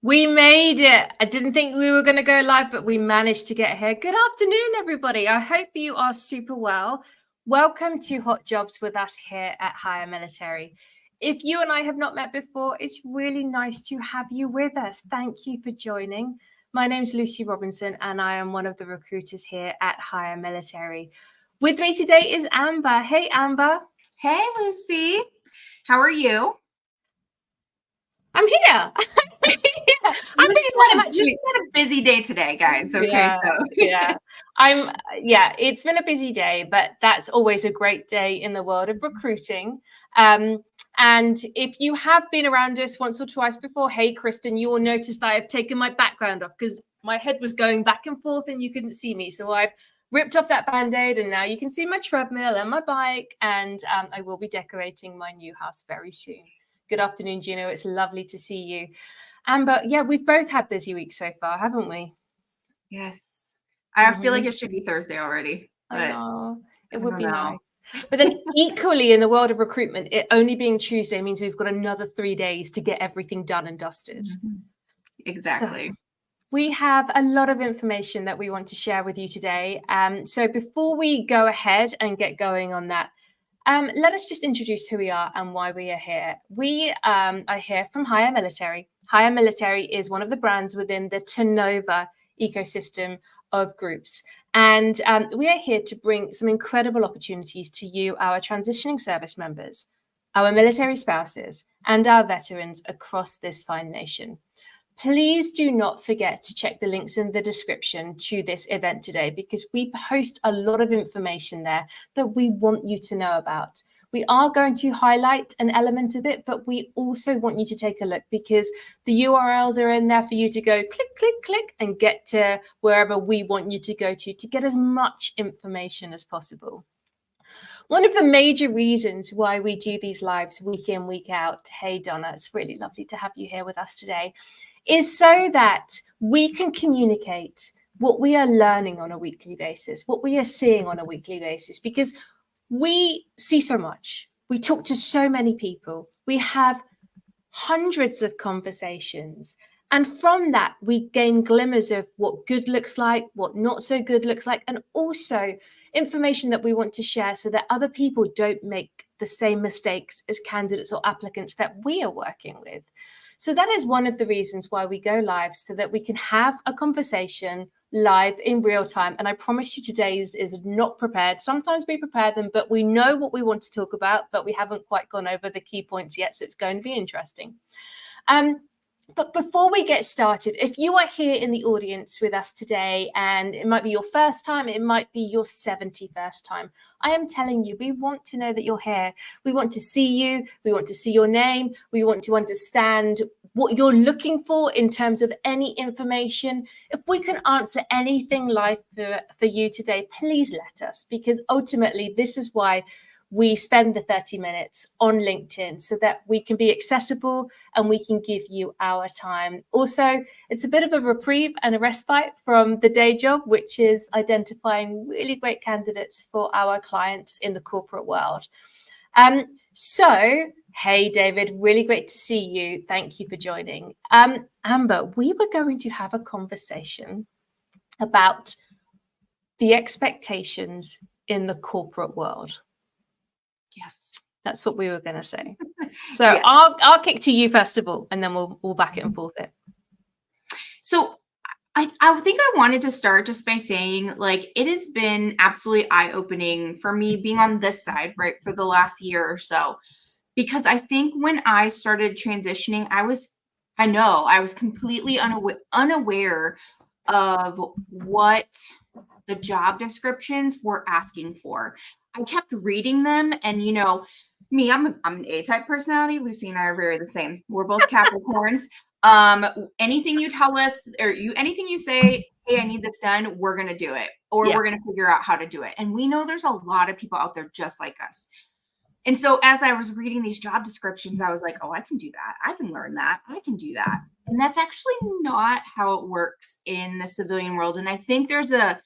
We made it. I didn't think we were going to go live, but we managed to get here. Good afternoon, everybody. I hope you are super well. Welcome to Hot Jobs with us here at Higher Military. If you and I have not met before, it's really nice to have you with us. Thank you for joining. My name is Lucy Robinson, and I am one of the recruiters here at Higher Military. With me today is Amber. Hey, Amber. Hey, Lucy. How are you? I'm here. I'm Lucy's thinking I'm Lucy's actually. had a busy day today, guys. Okay, Yeah, so yeah. It's been a busy day, but that's always a great day in the world of recruiting. And if you have been around us once or twice before, hey, Kristen, you will notice that I've taken my background off because my head was going back and forth and you couldn't see me. So I've ripped off that band-aid and now you can see my treadmill and my bike, and I will be decorating my new house very soon. Good afternoon, Gino. It's lovely to see you. Amber, yeah, we've both had busy weeks so far, haven't we? yes. I feel like it should be Thursday already, I but know. It I would don't be know. nice. But then equally in the world of recruitment, it only being Tuesday means we've got another 3 days to get everything done and dusted. So Exactly. we have a lot of information that we want to share with you today. So before we go ahead and get going on that, let us just introduce who we are and why we are here. We are here from Higher Military. Higher Military is one of the brands within the Tenova ecosystem of groups. And we are here to bring some incredible opportunities to you, our transitioning service members, our military spouses, and our veterans across this fine nation. Please do not forget to check the links in the description to this event today, because we post a lot of information there that we want you to know about. We are going to highlight an element of it, but we also want you to take a look because the URLs are in there for you to go click, click, click and get to wherever we want you to go to get as much information as possible. One of the major reasons why we do these lives week in, week out, hey Donna, it's really lovely to have you here with us today, is so that we can communicate what we are learning on a weekly basis, what we are seeing on a weekly basis, because we see so much. We talk to so many people. We have hundreds of conversations. And from that, we gain glimmers of what good looks like, what not so good looks like, and also information that we want to share so that other people don't make the same mistakes as candidates or applicants that we are working with. So that is one of the reasons why we go live, so that we can have a conversation live in real time. And I promise you today's is not prepared. Sometimes we prepare them, but we know what we want to talk about, but we haven't quite gone over the key points yet. So it's going to be interesting. But before we get started, if you are here in the audience with us today, and it might be your first time, it might be your 71st time, I am telling you, we want to know that you're here. We want to see you. We want to see your name. We want to understand what you're looking for in terms of any information. If we can answer anything live for you today, please let us, because ultimately this is why we spend the 30 minutes on LinkedIn, so that we can be accessible and we can give you our time. Also, it's a bit of a reprieve and a respite from the day job, which is identifying really great candidates for our clients in the corporate world. So, hey, David, really great to see you. Thank you for joining. Amber, we were going to have a conversation about the expectations in the corporate world. Yes. That's what we were going to say. So Yes. I'll kick to you first of all, and then we'll back it and forth it. So I think I wanted to start just by saying, like, it has been absolutely eye-opening for me being on this side, right, for the last year or so. Because I think when I started transitioning, I was completely unaware of what the job descriptions were asking for. I kept reading them, and me, I'm an A-type personality. Lucy and I are very the same. We're both Capricorns. Anything you tell us, or anything you say, hey, I need this done, we're gonna do it, or we're gonna figure out how to do it. And we know there's a lot of people out there just like us. And so as I was reading these job descriptions, I was like, oh, I can do that. I can learn that. I can do that. And that's actually not how it works in the civilian world. And I think there's a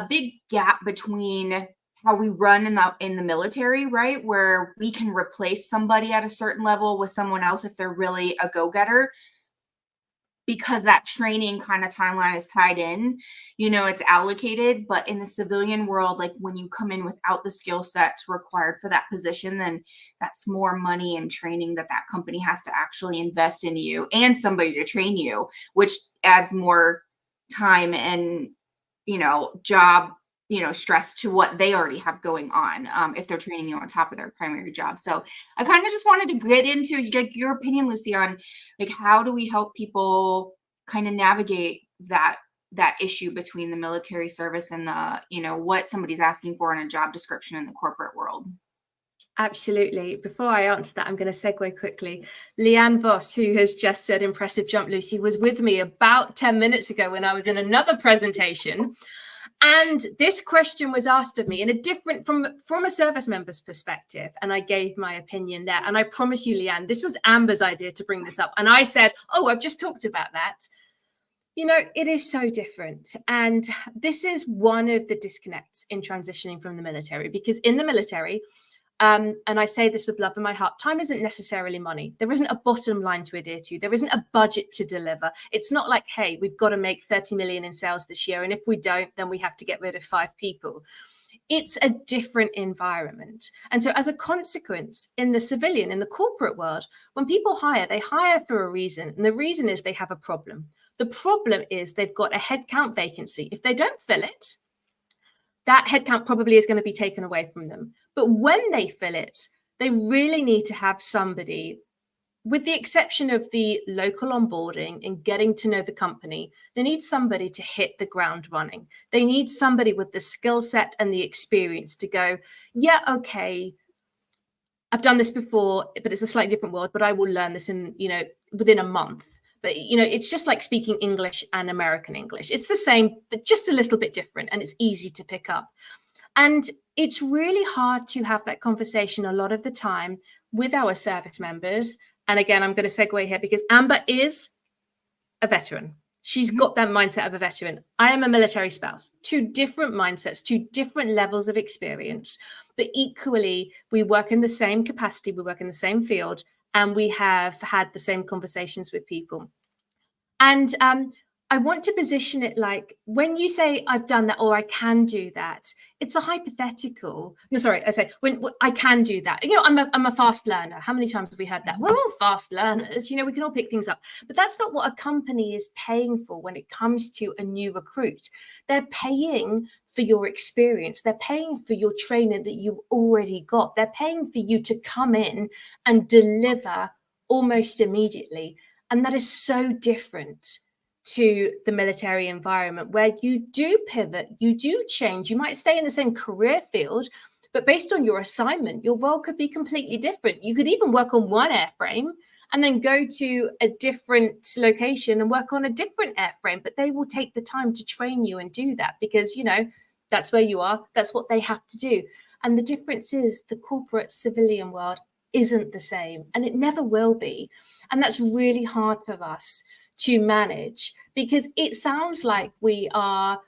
big gap between how we run in the military, right? Where we can replace somebody at a certain level with someone else if they're really a go-getter. because that training kind of timeline is tied in, it's allocated. But in the civilian world, like when you come in without the skill sets required for that position, then that's more money and training that company has to actually invest in you and somebody to train you, which adds more time and, job, stress to what they already have going on, if they're training you on top of their primary job. So I kind of just wanted to get into your opinion, Lucy, on like how do we help people kind of navigate that issue between the military service and the, what somebody's asking for in a job description in the corporate world. Absolutely. Before I answer that, I'm going to segue quickly. Leanne Voss, who has just said impressive jump, Lucy, was with me about 10 minutes ago when I was in another presentation. And this question was asked of me in a different, from a service member's perspective. And I gave my opinion there. And I promise you, Leanne, this was Amber's idea to bring this up. And I said, oh, I've just talked about that. It is so different. And this is one of the disconnects in transitioning from the military, because in the military, and I say this with love in my heart, time isn't necessarily money. There isn't a bottom line to adhere to. There isn't a budget to deliver. It's not like, hey, we've got to make 30 million in sales this year. And if we don't, then we have to get rid of 5 people. It's a different environment. And so as a consequence, in the corporate world, when people hire, they hire for a reason. And the reason is they have a problem. The problem is they've got a headcount vacancy. If they don't fill it, that headcount probably is going to be taken away from them. But when they fill it, they really need to have somebody, with the exception of the local onboarding and getting to know the company, they need somebody to hit the ground running. They need somebody with the skill set and the experience to go, yeah, okay, I've done this before, but it's a slightly different world, but I will learn this within a month. But, it's just like speaking English and American English. It's the same, but just a little bit different, and it's easy to pick up. And it's really hard to have that conversation a lot of the time with our service members. And again, I'm going to segue here because Amber is a veteran. She's got that mindset of a veteran. I am a military spouse. 2 different mindsets, 2 different levels of experience. But equally, we work in the same capacity, we work in the same field, and we have had the same conversations with people. And I want to position it like when you say I've done that or I can do that, it's a hypothetical. No, sorry, I say when I can do that. I'm a fast learner. How many times have we heard that? We're all fast learners. We can all pick things up. But that's not what a company is paying for when it comes to a new recruit. They're paying for your experience. They're paying for your training that you've already got. They're paying for you to come in and deliver almost immediately. And that is so different to the military environment where you do pivot, you do change. You might stay in the same career field, but based on your assignment, your role could be completely different. You could even work on one airframe and then go to a different location and work on a different airframe, but they will take the time to train you and do that because, that's where you are. That's what they have to do. And the difference is the corporate civilian world isn't the same, and it never will be. And that's really hard for us to manage because it sounds like we are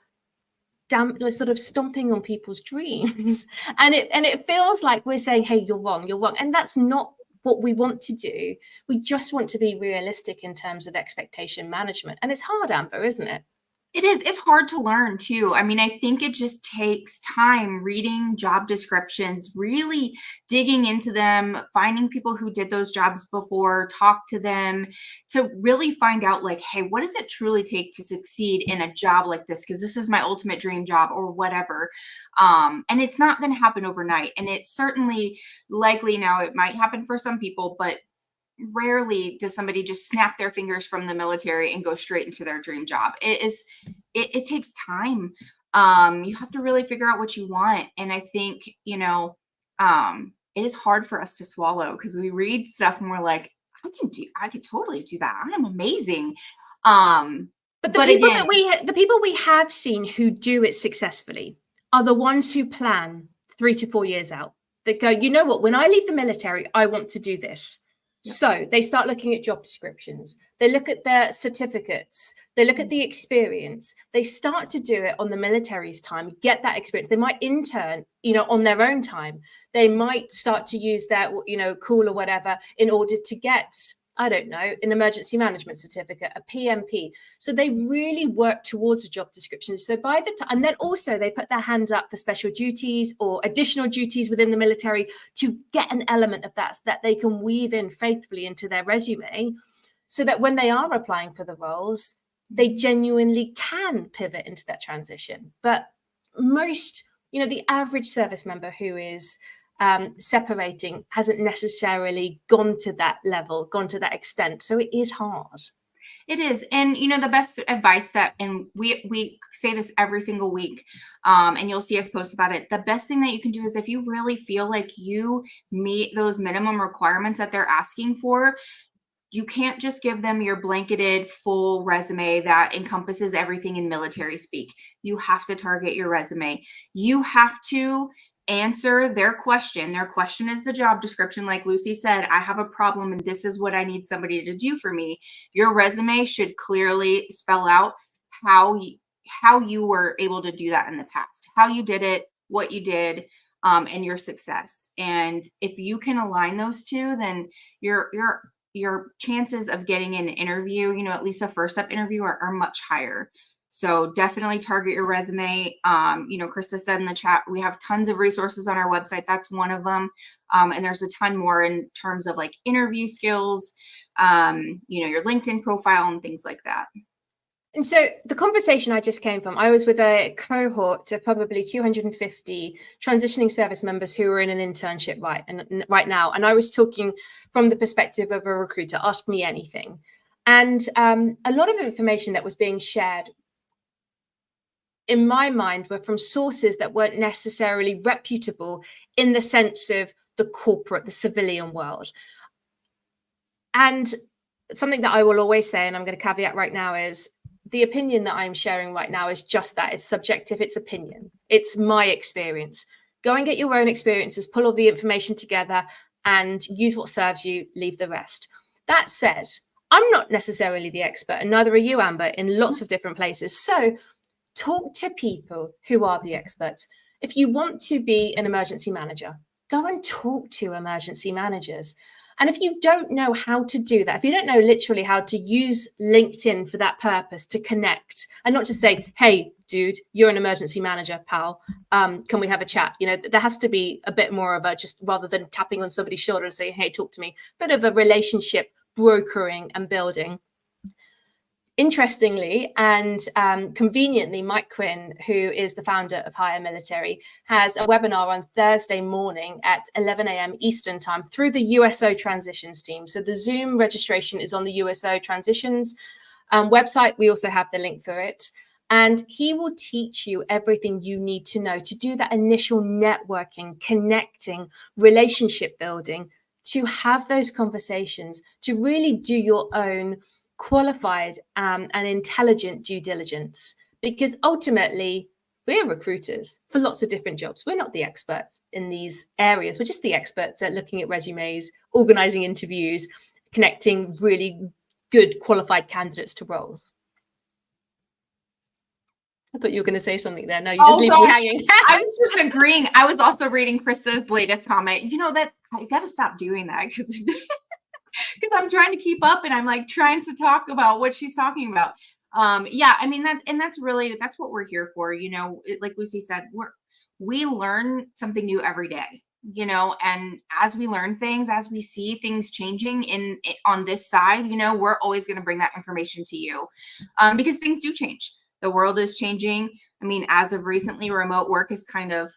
sort of stomping on people's dreams, and it feels like we're saying, hey, you're wrong, and that's not what we want to do. We just want to be realistic in terms of expectation management, and it's hard, Amber, isn't it? It is. It's hard to learn too. I mean, I think it just takes time reading job descriptions, really digging into them, finding people who did those jobs before, talk to them to really find out like, hey, what does it truly take to succeed in a job like this? Because this is my ultimate dream job or whatever. And it's not going to happen overnight. And it's certainly likely now it might happen for some people, but rarely does somebody just snap their fingers from the military and go straight into their dream job. It takes time. You have to really figure out what you want. And I think, it is hard for us to swallow because we read stuff and we're like, I could totally do that. I'm amazing. But the people we have seen who do it successfully are the ones who plan 3 to 4 years out, that go, you know what, when I leave the military, I want to do this. So they start looking at job descriptions. They look at their certificates. They look at the experience. They start to do it on the military's time, get that experience. They might intern, on their own time. They might start to use their, call or whatever in order to get I don't know, an emergency management certificate, a PMP. So they really work towards a job description. So by the time, and then also they put their hand up for special duties or additional duties within the military to get an element of that they can weave in faithfully into their resume, so that when they are applying for the roles, they genuinely can pivot into that transition. But most, the average service member who is separating hasn't necessarily gone to that level, gone to that extent. So it is hard. It is. And the best advice and we say this every single week, and you'll see us post about it. The best thing that you can do is, if you really feel like you meet those minimum requirements that they're asking for, you can't just give them your blanketed full resume that encompasses everything in military speak. You have to target your resume. You have to answer their question. Their question is the job description. Like Lucy said, I have a problem and this is what I need somebody to do for me. Your resume should clearly spell out how you were able to do that in the past, how you did it, what you did, and your success. And if you can align those two, then your chances of getting an interview, at least a first step interview, are much higher. So definitely target your resume. Krista said in the chat, we have tons of resources on our website. That's one of them. And there's a ton more in terms of like interview skills, your LinkedIn profile and things like that. And so the conversation I just came from, I was with a cohort of probably 250 transitioning service members who are in an internship right now. And I was talking from the perspective of a recruiter, ask me anything. And a lot of information that was being shared in my mind were from sources that weren't necessarily reputable in the sense of the corporate, the civilian world. And something that I will always say, and I'm going to caveat right now, is the opinion that I'm sharing right now is just that. It's subjective, it's opinion. It's my experience. Go and get your own experiences, pull all the information together and use what serves you, leave the rest. That said, I'm not necessarily the expert, and neither are you, Amber, in lots of different places. So talk to people who are the experts. If you want to be an emergency manager, go and talk to emergency managers. And if you don't know how to do that, if you don't know literally how to use LinkedIn for that purpose, to connect and not just say, hey, dude, you're an emergency manager, pal. Can we have a chat? There has to be a bit more of a, just rather than tapping on somebody's shoulder and saying, hey, talk to me, bit of a relationship brokering and building. Interestingly and conveniently, Mike Quinn, who is the founder of Hire Military, has a webinar on Thursday morning at 11 a.m. Eastern time through the USO Transitions team. So the Zoom registration is on the USO Transitions website. We also have the link for it. And he will teach you everything you need to know to do that initial networking, connecting, relationship building, to have those conversations, to really do your own qualified and intelligent due diligence, because ultimately we're recruiters for lots of different jobs. We're not the experts in these areas. We're just the experts at looking at resumes, organizing interviews, connecting really good qualified candidates to roles. I thought you were going to say something there. No, you just leave me hanging. I was just agreeing. I was also reading Krista's latest comment. That I got to stop doing that because I'm trying to keep up and I'm like trying to talk about what she's talking about. That's what we're here for. Like Lucy said, we learn something new every day, and as we learn things, as we see things changing on this side, we're always going to bring that information to you, because things do change. The world is changing. As of recently, remote work has kind of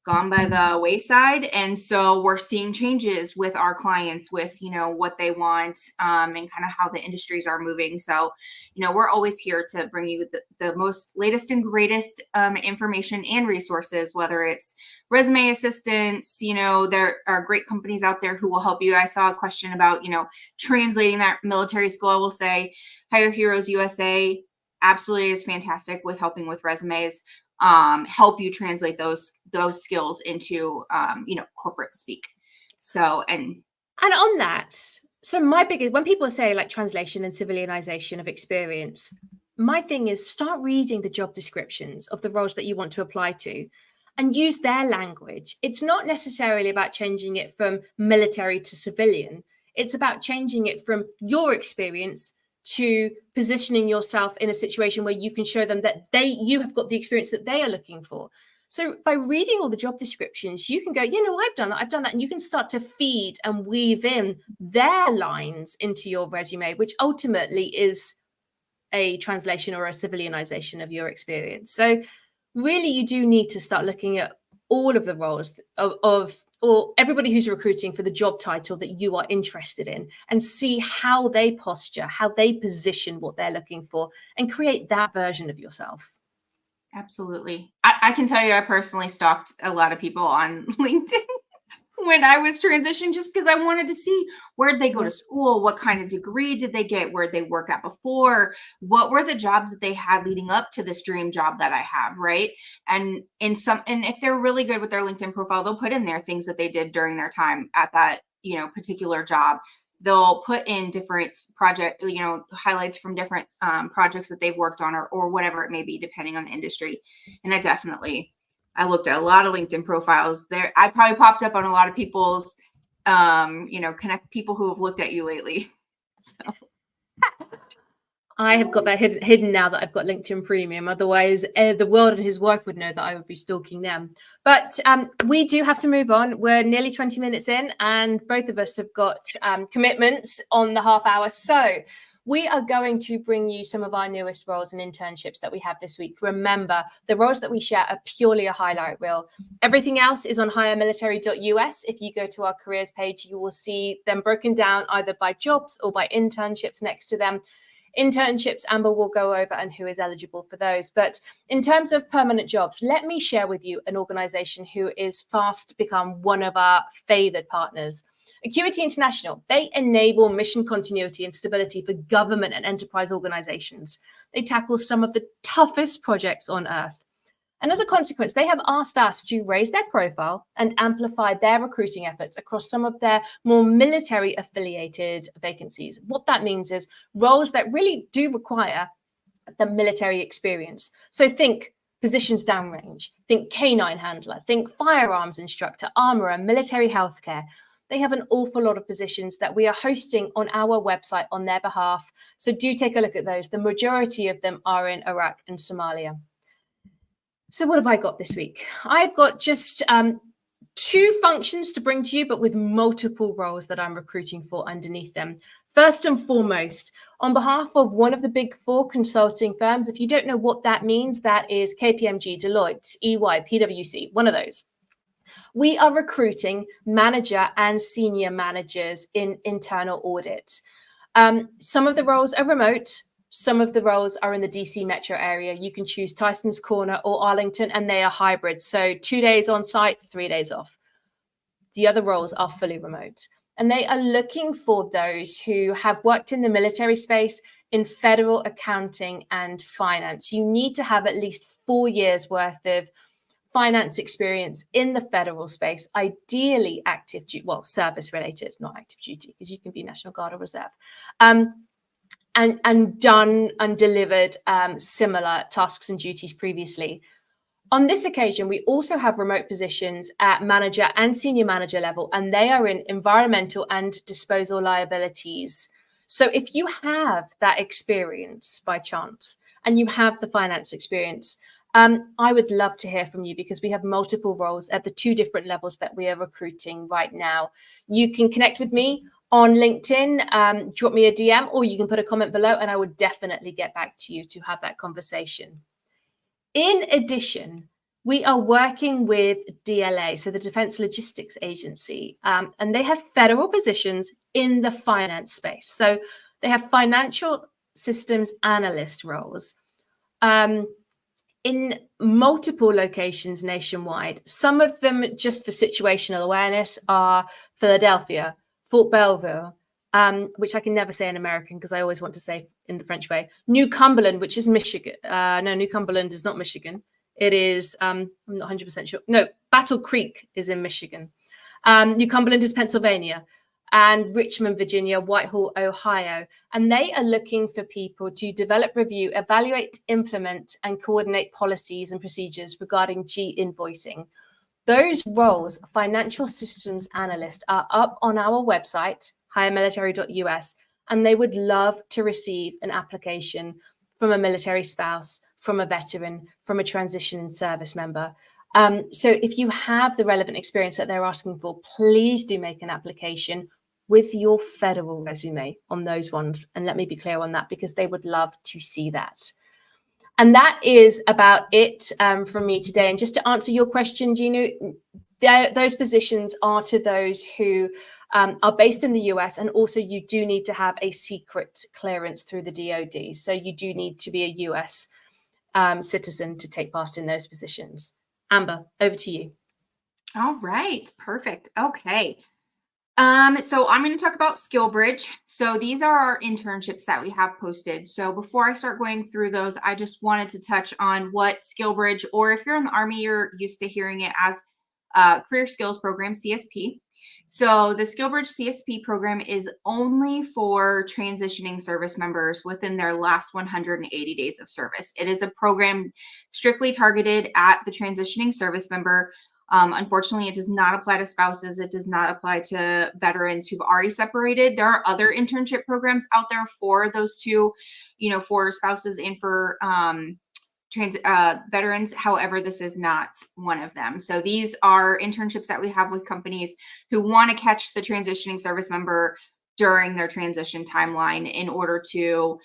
gone by the wayside. And so we're seeing changes with our clients, with, what they want, and kind of how the industries are moving. So, we're always here to bring you the most latest and greatest information and resources, whether it's resume assistance. There are great companies out there who will help you. I saw a question about, translating that military school. I will say Hire Heroes USA absolutely is fantastic with helping with resumes, help you translate those skills into corporate speak. So and on that, so my biggest, when people say like translation and civilianization of experience, my thing is start reading the job descriptions of the roles that you want to apply to and use their language. It's not necessarily about changing it from military to civilian. It's about changing it from your experience to positioning yourself in a situation where you can show them that you have got the experience that they are looking for. So by reading all the job descriptions, you can go, I've done that. And you can start to feed and weave in their lines into your resume, which ultimately is a translation or a civilianization of your experience. So really, you do need to start looking at all of the roles or everybody who's recruiting for the job title that you are interested in, and see how they posture, how they position what they're looking for, and create that version of yourself. Absolutely. I can tell you, I personally stalked a lot of people on LinkedIn when I was transitioning, just because I wanted to see where'd they go to school, what kind of degree did they get, where'd they work at before, what were the jobs that they had leading up to this dream job that I have, right? And if they're really good with their LinkedIn profile, they'll put in there things that they did during their time at that, particular job. They'll put in different project, highlights from different projects that they've worked on, or whatever it may be, depending on the industry. And I looked at a lot of LinkedIn profiles there. I probably popped up on a lot of people's, connect people who have looked at you lately. So. I have got that hidden now that I've got LinkedIn Premium. Otherwise, the world and his wife would know that I would be stalking them. But we do have to move on. We're nearly 20 minutes in, and both of us have got commitments on the half hour. So we are going to bring you some of our newest roles and internships that we have this week. Remember, the roles that we share are purely a highlight reel. Everything else is on hiremilitary.us. If you go to our careers page, you will see them broken down either by jobs or by internships next to them. Internships, Amber will go over and who is eligible for those. But in terms of permanent jobs, let me share with you an organization who is fast to become one of our favored partners. Acuity International, they enable mission continuity and stability for government and enterprise organizations. They tackle some of the toughest projects on earth. And as a consequence, they have asked us to raise their profile and amplify their recruiting efforts across some of their more military affiliated vacancies. What that means is roles that really do require the military experience. So think positions downrange, think canine handler, think firearms instructor, armorer, military healthcare. They have an awful lot of positions that we are hosting on our website on their behalf. So do take a look at those. The majority of them are in Iraq and Somalia. So what have I got this week? I've got just 2 functions to bring to you, but with multiple roles that I'm recruiting for underneath them. First and foremost, on behalf of one of the big 4 consulting firms, if you don't know what that means, that is KPMG, Deloitte, EY, PwC, one of those. We are recruiting manager and senior managers in internal audit. Some of the roles are remote. Some of the roles are in the DC metro area. You can choose Tyson's Corner or Arlington, and they are hybrid. So 2 days on site, 3 days off. The other roles are fully remote. And they are looking for those who have worked in the military space, in federal accounting and finance. You need to have at least 4 years worth of finance experience in the federal space, ideally active duty, service related, not active duty, because you can be National Guard or Reserve. And done and delivered similar tasks and duties previously. On this occasion, we also have remote positions at manager and senior manager level, and they are in environmental and disposal liabilities. So if you have that experience by chance and you have the finance experience, I would love to hear from you, because we have multiple roles at the 2 different levels that we are recruiting right now. You can connect with me on LinkedIn, drop me a DM, or you can put a comment below and I would definitely get back to you to have that conversation. In addition, we are working with DLA, so the Defense Logistics Agency, and they have federal positions in the finance space. So they have financial systems analyst roles in multiple locations nationwide. Some of them, just for situational awareness, are Philadelphia, Fort Belvoir, which I can never say in American because I always want to say in the French way. New Cumberland, which is Michigan. No, New Cumberland is not Michigan. It is, I'm not 100% sure. No, Battle Creek is in Michigan. New Cumberland is Pennsylvania. And Richmond, Virginia, Whitehall, Ohio. And they are looking for people to develop, review, evaluate, implement, and coordinate policies and procedures regarding G-invoicing. Those roles, financial systems analyst, are up on our website, hiremilitary.us, and they would love to receive an application from a military spouse, from a veteran, from a transition service member. So if you have the relevant experience that they're asking for, please do make an application with your federal resume on those ones. And let me be clear on that, because they would love to see that. And that is about it from me today. And just to answer your question, Gino, those positions are to those who are based in the US, and also you do need to have a secret clearance through the DoD. So you do need to be a US citizen to take part in those positions. Amber, over to you. All right, perfect. Okay. So I'm going to talk about SkillBridge. So these are our internships that we have posted. So before I start going through those, I just wanted to touch on what SkillBridge, or if you're in the Army, you're used to hearing it as Career Skills Program, CSP. So the SkillBridge CSP program is only for transitioning service members within their last 180 days of service. It is a program strictly targeted at the transitioning service member. Unfortunately, it does not apply to spouses. It does not apply to veterans who've already separated. There are other internship programs out there for those two, for spouses and for veterans. However, this is not one of them. So these are internships that we have with companies who want to catch the transitioning service member during their transition timeline in order to,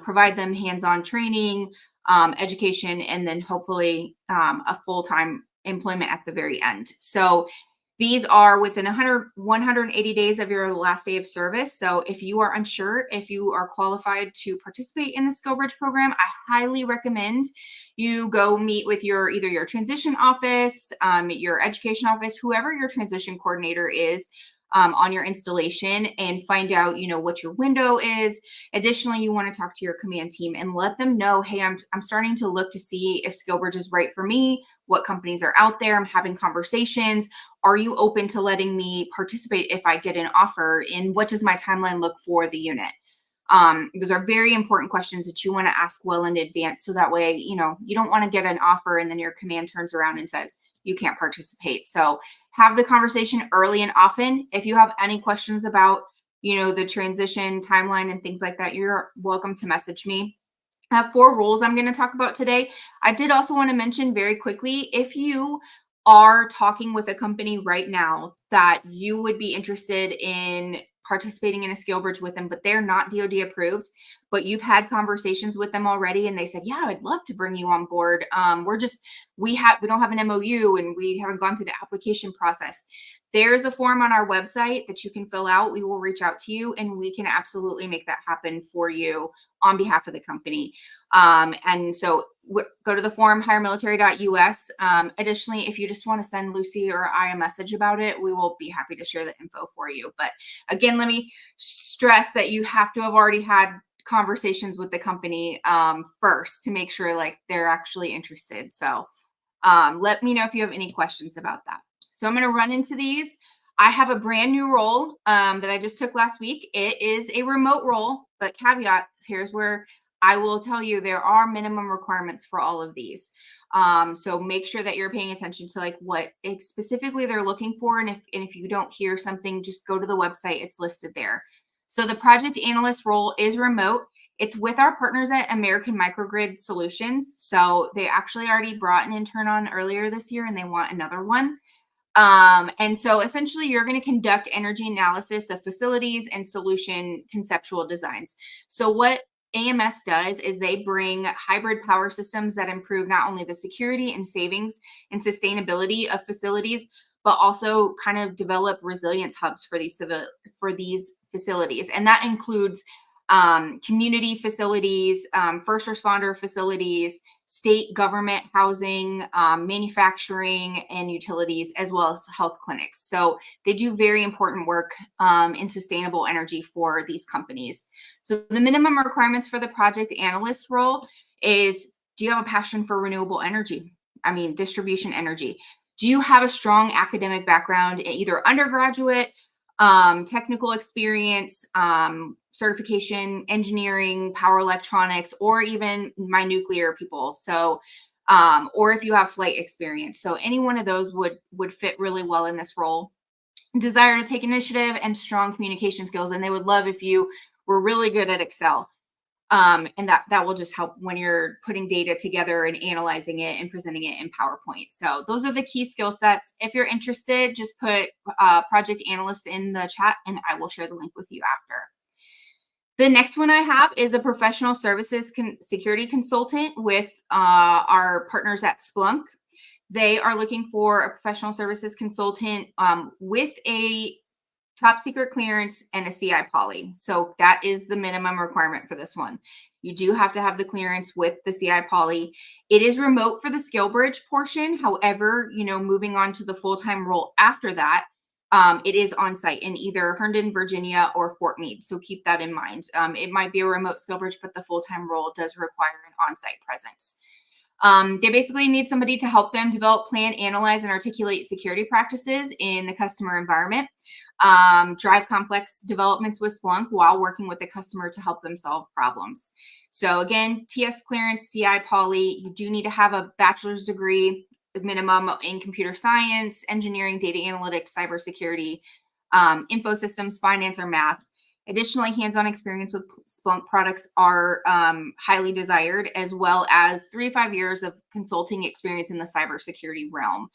provide them hands-on training, education, and then hopefully a full-time employment at the very end. So these are within 180 days of your last day of service. So if you are unsure if you are qualified to participate in the SkillBridge program, I highly recommend you go meet with either your transition office, your education office, whoever your transition coordinator is, on your installation, and find out, what your window is. Additionally, you want to talk to your command team and let them know, hey, I'm starting to look to see if SkillBridge is right for me, what companies are out there. I'm having conversations. Are you open to letting me participate if I get an offer? And what does my timeline look for the unit? Those are very important questions that you want to ask well in advance. So that way, you don't want to get an offer and then your command turns around and says, you can't participate. So have the conversation early and often. If you have any questions about, the transition timeline and things like that, you're welcome to message me. I have 4 rules I'm going to talk about today. I did also want to mention very quickly, if you are talking with a company right now that you would be interested in participating in a SkillBridge with them, but they're not DoD approved, but you've had conversations with them already and they said, yeah, I'd love to bring you on board. We don't have an MOU and we haven't gone through the application process. There's a form on our website that you can fill out. We will reach out to you and we can absolutely make that happen for you on behalf of the company. And so go to the form, hiremilitary.us. Additionally, if you just want to send Lucy or I a message about it, we will be happy to share the info for you. But again, let me stress that you have to have already had conversations with the company first to make sure like they're actually interested. So let me know if you have any questions about that. So I'm going to run into these. I have a brand new role that I just took last week. It is a remote role, but caveat, here's where I will tell you there are minimum requirements for all of these. So make sure that you're paying attention to like what specifically they're looking for. And if you don't hear something, just go to the website. It's listed there. So the project analyst role is remote. It's with our partners at American Microgrid Solutions. So they actually already brought an intern on earlier this year and they want another one. And so essentially you're going to conduct energy analysis of facilities and solution conceptual designs. So what AMS does is they bring hybrid power systems that improve not only the security and savings and sustainability of facilities, but also kind of develop resilience hubs for these facilities. And that includes community facilities, first responder facilities, state government housing, manufacturing, and utilities, as well as health clinics. So they do very important work in sustainable energy for these companies. So the minimum requirements for the project analyst role is, do you have a passion for renewable energy? Distribution energy. Do you have a strong academic background, either undergraduate, technical experience, certification, engineering, power electronics, or even my nuclear people. So, or if you have flight experience. So any one of those would fit really well in this role. desire to take initiative, and strong communication skills. And they would love if you were really good at Excel. And that will just help when you're putting data together and analyzing it and presenting it in PowerPoint. So those are the key skill sets. If you're interested, just put project analyst in the chat and I will share the link with you after. The next one I have is a professional services security consultant with our partners at Splunk. They are looking for a professional services consultant with a top secret clearance and a CI poly. So that is the minimum requirement for this one. You do have to have the clearance with the CI poly. It is remote for the skill bridge portion. However, moving on to the full-time role after that, it is on site in either Herndon, Virginia or Fort Meade. So keep that in mind. It might be a remote skill bridge, but the full-time role does require an on-site presence. They basically need somebody to help them develop, plan, analyze, and articulate security practices in the customer environment, drive complex developments with Splunk while working with the customer to help them solve problems. So again, TS clearance, CI poly, you do need to have a bachelor's degree minimum in computer science, engineering, data analytics, cybersecurity, info systems, finance, or math. Additionally, hands-on experience with Splunk products are highly desired, as well as 3 to 5 years of consulting experience in the cybersecurity realm,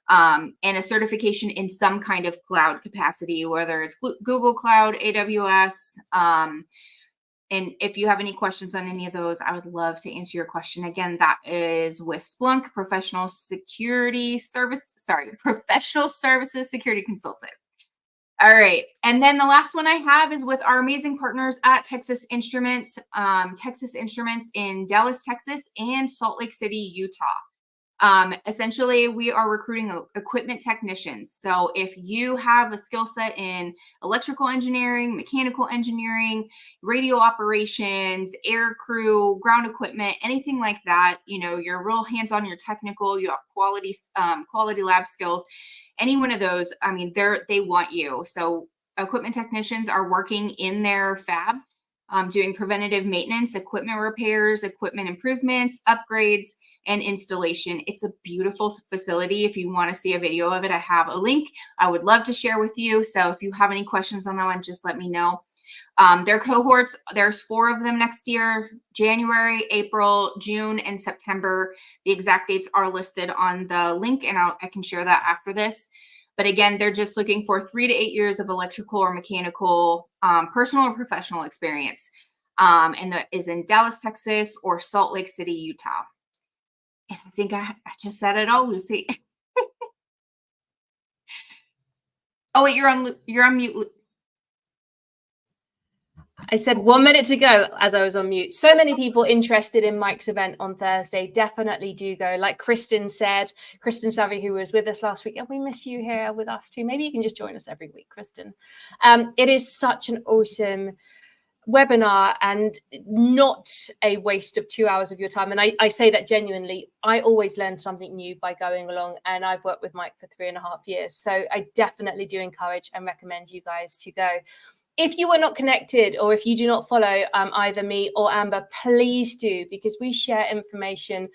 and a certification in some kind of cloud capacity, whether it's Google Cloud, AWS. And if you have any questions on any of those, I would love to answer your question. Again, that is with Splunk, professional services security consultant. All right. And then the last one I have is with our amazing partners at Texas Instruments in Dallas, Texas, and Salt Lake City, Utah. Essentially, we are recruiting equipment technicians. So if you have a skill set in electrical engineering, mechanical engineering, radio operations, air crew, ground equipment, anything like that, you're real hands-on, you're technical, you have quality lab skills, any one of those, they want you. So equipment technicians are working in their fab, doing preventative maintenance, equipment repairs, equipment improvements, upgrades, and installation. It's a beautiful facility. If you want to see a video of it, I have a link I would love to share with you. So if you have any questions on that one, just let me know. Their cohorts, there's 4 of them next year: January, April, June, and September. The exact dates are listed on the link, and I can share that after this. But again, they're just looking for 3 to 8 years of electrical or mechanical, personal or professional experience. And that is in Dallas, Texas, or Salt Lake City, Utah. And I think I just said it all, Lucy. Oh wait, you're on mute. I said 1 minute to go as I was on mute. So many people interested in Mike's event on Thursday. Definitely do go. Like Kristen said, Kristen Savvy, who was with us last week, and we miss you here with us too. Maybe you can just join us every week, Kristen. It is such an awesome webinar and not a waste of 2 hours of your time. And I say that genuinely. I always learn something new by going along, and I've worked with Mike for 3.5 years. So I definitely do encourage and recommend you guys to go. If you are not connected, or if you do not follow either me or Amber, please do, because we share information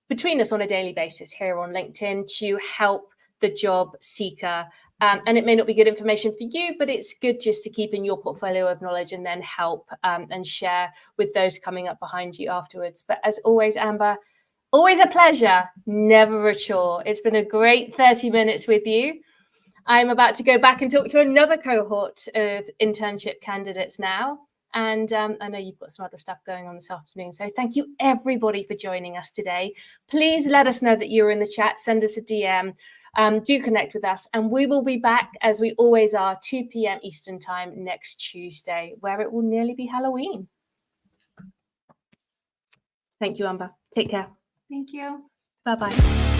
between us on a daily basis here on LinkedIn to help the job seeker. And it may not be good information for you, but it's good just to keep in your portfolio of knowledge and then help and share with those coming up behind you afterwards. But as always, Amber, always a pleasure, never a chore. It's been a great 30 minutes with you. I'm about to go back and talk to another cohort of internship candidates now. And I know you've got some other stuff going on this afternoon. So thank you, everybody, for joining us today. Please let us know that you're in the chat. Send us a DM. Do connect with us. And we will be back, as we always are, 2 p.m. Eastern Time next Tuesday, where it will nearly be Halloween. Thank you, Amber. Take care. Thank you. Bye-bye.